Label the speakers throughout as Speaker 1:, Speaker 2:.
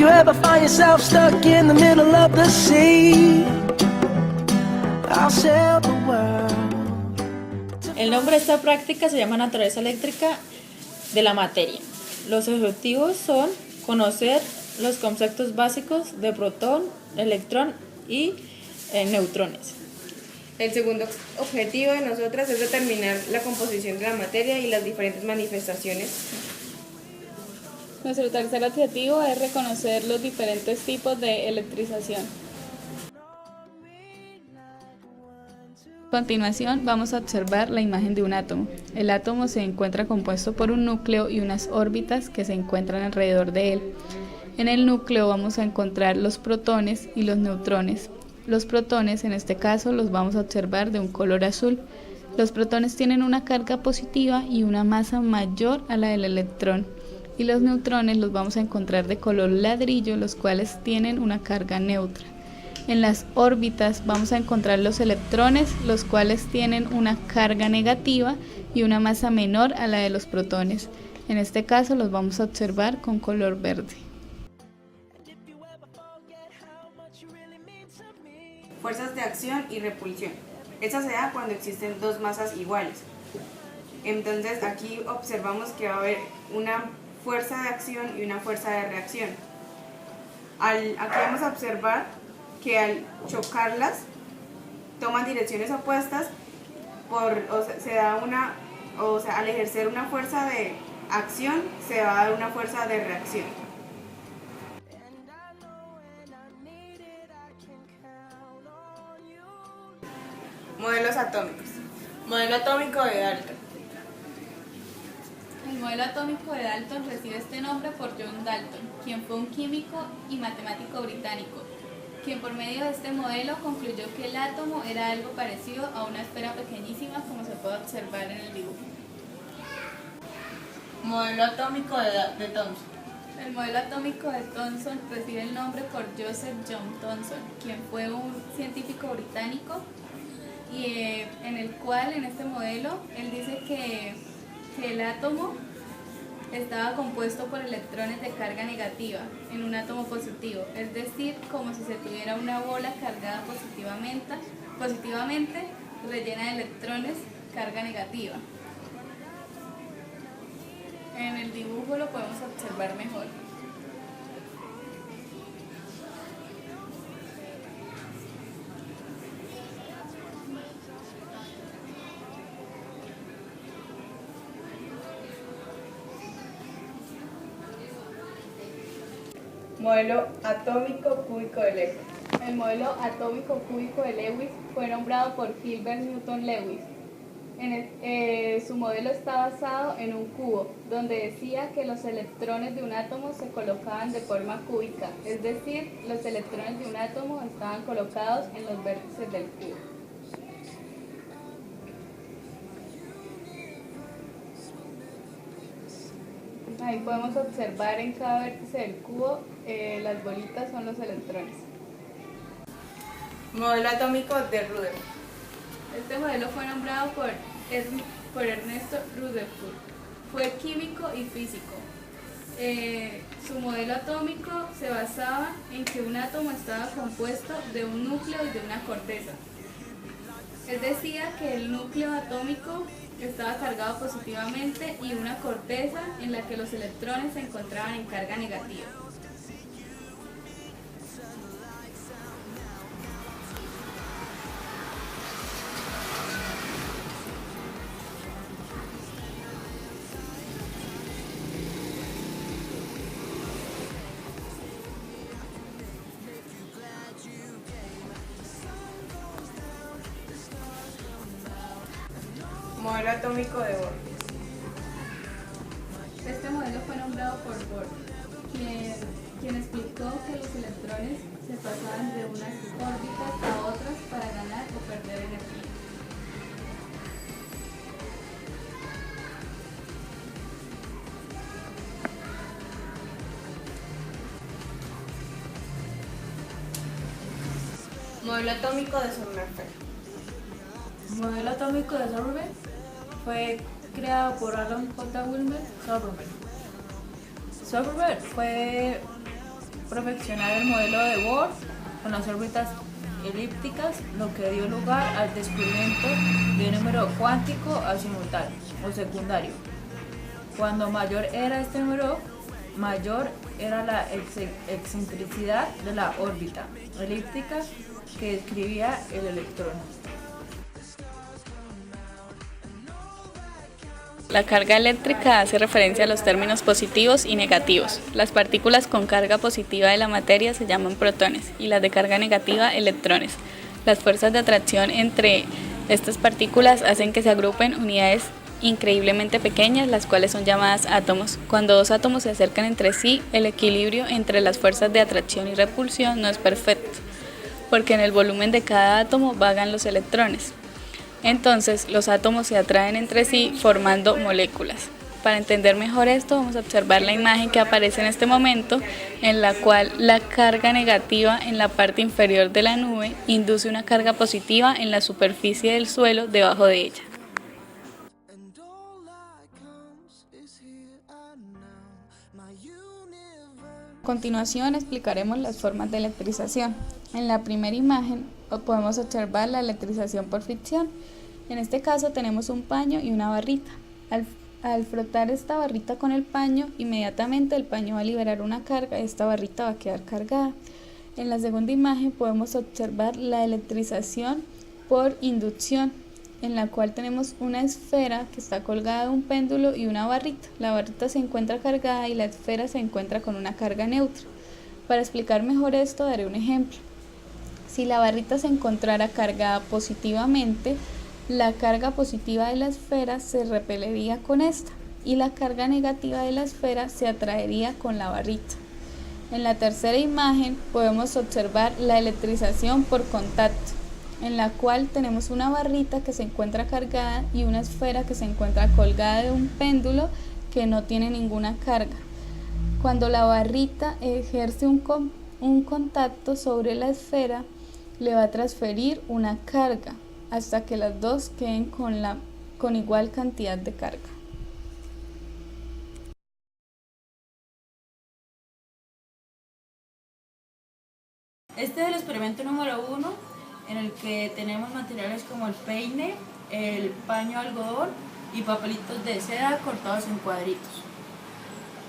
Speaker 1: you ever find yourself stuck in the middle of the sea, I'll sail the world.
Speaker 2: El nombre de esta práctica se llama naturaleza eléctrica de la materia. Los objetivos son conocer los conceptos básicos de protón, electrón y neutrones.
Speaker 3: El segundo objetivo de nosotras es determinar la composición de la materia y las diferentes manifestaciones.
Speaker 4: Nuestro tercer objetivo es reconocer los diferentes tipos de electrización. A continuación vamos a observar la imagen de un átomo. El átomo se encuentra compuesto por un núcleo y unas órbitas que se encuentran alrededor de él. En el núcleo vamos a encontrar los protones y los neutrones. Los protones, en este caso, los vamos a observar de un color azul. Los protones tienen una carga positiva y una masa mayor a la del electrón. Y los neutrones los vamos a encontrar de color ladrillo, los cuales tienen una carga neutra. En las órbitas vamos a encontrar los electrones, los cuales tienen una carga negativa y una masa menor a la de los protones. En este caso los vamos a observar con color verde.
Speaker 3: Fuerzas de acción y repulsión. Esta se da cuando existen dos masas iguales. Entonces aquí observamos que va a haber una fuerza de acción y una fuerza de reacción. Aquí vamos a observar que al chocarlas toman direcciones opuestas, al ejercer una fuerza de acción se va a dar una fuerza de reacción. Modelos atómicos. Modelo atómico de Dalton.
Speaker 4: El modelo atómico de Dalton recibe este nombre por John Dalton, quien fue un químico y matemático británico, quien por medio de este modelo concluyó que el átomo era algo parecido a una esfera pequeñísima, como se puede observar en el dibujo.
Speaker 3: Modelo atómico de Thomson.
Speaker 4: El modelo atómico de Thomson recibe el nombre por Joseph John Thomson, quien fue un científico británico y en el cual, en este modelo, él dice que el átomo estaba compuesto por electrones de carga negativa en un átomo positivo, es decir, como si se tuviera una bola cargada positivamente rellena de electrones carga negativa. En el dibujo lo podemos observar mejor.
Speaker 3: Modelo atómico cúbico de Lewis.
Speaker 4: El modelo atómico cúbico de Lewis fue nombrado por Gilbert Newton Lewis. Su modelo está basado en un cubo, donde decía que los electrones de un átomo se colocaban de forma cúbica, es decir, los electrones de un átomo estaban colocados en los vértices del cubo. Ahí podemos observar en cada vértice del cubo, las bolitas son los electrones.
Speaker 3: Modelo atómico de Rutherford.
Speaker 4: Este modelo fue nombrado por Ernesto Rutherford. Fue químico y físico. Su modelo atómico se basaba en que un átomo estaba compuesto de un núcleo y de una corteza. Él decía que el núcleo atómico estaba cargado positivamente y una corteza en la que los electrones se encontraban en carga negativa.
Speaker 3: Modelo atómico de Bohr.
Speaker 4: Este modelo fue nombrado por Bohr, quien explicó que los electrones se pasaban de unas órbitas a otras para ganar o perder energía.
Speaker 3: Modelo atómico de Sommerfeld.
Speaker 5: El modelo atómico de Sommerfeld fue creado por Alan J. Wilmer Sommerfeld. Sommerfeld fue
Speaker 2: perfeccionar el modelo de Bohr con las órbitas elípticas, lo que dio lugar al descubrimiento de un número cuántico azimutal o secundario. Cuando mayor era este número, mayor era la excentricidad de la órbita elíptica que describía el electrón.
Speaker 4: La carga eléctrica hace referencia a los términos positivos y negativos. Las partículas con carga positiva de la materia se llaman protones y las de carga negativa electrones. Las fuerzas de atracción entre estas partículas hacen que se agrupen unidades increíblemente pequeñas, las cuales son llamadas átomos. Cuando dos átomos se acercan entre sí, el equilibrio entre las fuerzas de atracción y repulsión no es perfecto, porque en el volumen de cada átomo vagan los electrones. Entonces, los átomos se atraen entre sí formando moléculas. Para entender mejor esto, vamos a observar la imagen que aparece en este momento, en la cual la carga negativa en la parte inferior de la nube induce una carga positiva en la superficie del suelo debajo de ella. A continuación explicaremos las formas de electrización. En la primera imagen podemos observar la electrización por fricción. En este caso tenemos un paño y una barrita. Al frotar esta barrita con el paño, inmediatamente el paño va a liberar una carga y esta barrita va a quedar cargada. En la segunda imagen podemos observar la electrización por inducción, en la cual tenemos una esfera que está colgada de un péndulo y una barrita. La barrita se encuentra cargada y la esfera se encuentra con una carga neutra. Para explicar mejor esto daré un ejemplo. Si la barrita se encontrara cargada positivamente, la carga positiva de la esfera se repelería con esta y la carga negativa de la esfera se atraería con la barrita. En la tercera imagen podemos observar la electrización por contacto, en la cual tenemos una barrita que se encuentra cargada y una esfera que se encuentra colgada de un péndulo que no tiene ninguna carga. Cuando la barrita ejerce un contacto sobre la esfera, le va a transferir una carga hasta que las dos queden con igual cantidad de carga.
Speaker 2: Este es el experimento número 1, en el que tenemos materiales como el peine, el paño de algodón y papelitos de seda cortados en cuadritos.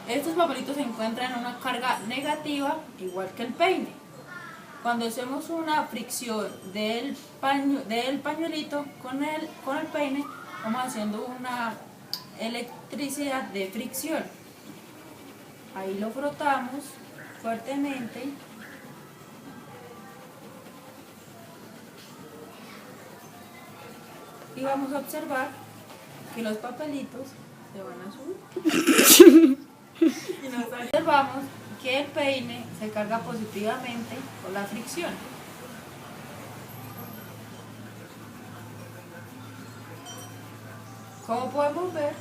Speaker 2: Estos papelitos se encuentran en una carga negativa, igual que el peine. Cuando hacemos una fricción del pañuelito con el peine, vamos haciendo una electricidad de fricción. Ahí lo frotamos fuertemente. Y vamos a observar que los papelitos se van a subir. Y nos observamos que el peine se carga positivamente por la fricción. Como podemos ver,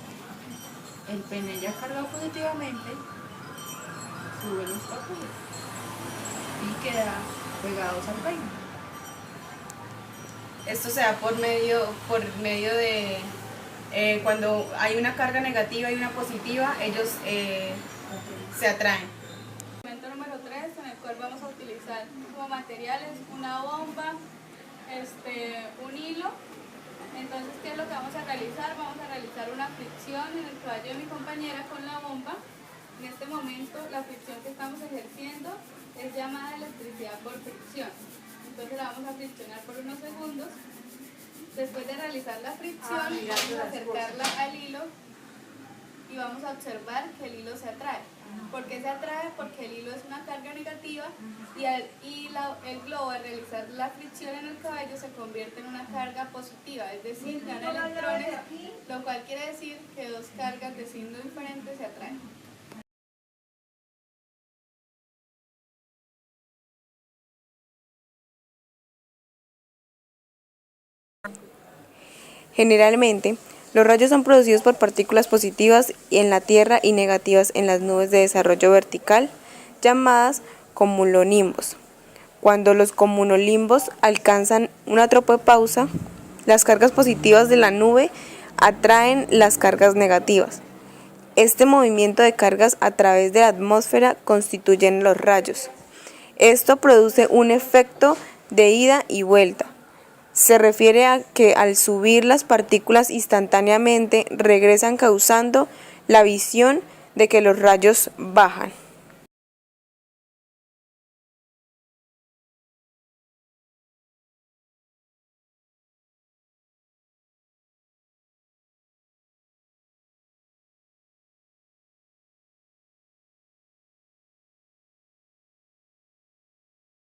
Speaker 2: el peine ya cargado positivamente sube los papeles y queda pegados al peine.
Speaker 3: Esto se da por medio de cuando hay una carga negativa y una positiva, ellos se atraen.
Speaker 4: Elemento número 3, en el cual vamos a utilizar como materiales una bomba, un hilo. Entonces, ¿qué es lo que vamos a realizar? Vamos a realizar una fricción en el caballo de mi compañera con la bomba. En este momento, la fricción que estamos ejerciendo es llamada electricidad por fricción. Entonces la vamos a friccionar por unos segundos. Después de realizar la fricción, vamos a acercarla al hilo y vamos a observar que el hilo se atrae. ¿Por qué se atrae? Porque el hilo es una carga negativa y el globo al realizar la fricción en el caballo se convierte en una carga positiva, es decir, gana electrones, lo cual quiere decir que dos cargas de signo diferente se atraen.
Speaker 3: Generalmente, los rayos son producidos por partículas positivas en la Tierra y negativas en las nubes de desarrollo vertical, llamadas cumulonimbos. Cuando los cumulonimbos alcanzan una tropopausa, las cargas positivas de la nube atraen las cargas negativas.
Speaker 6: Este movimiento de cargas a través de la atmósfera constituyen los rayos. Esto produce un efecto de ida y vuelta. Se refiere a que al subir las partículas instantáneamente regresan causando la visión de que los rayos bajan.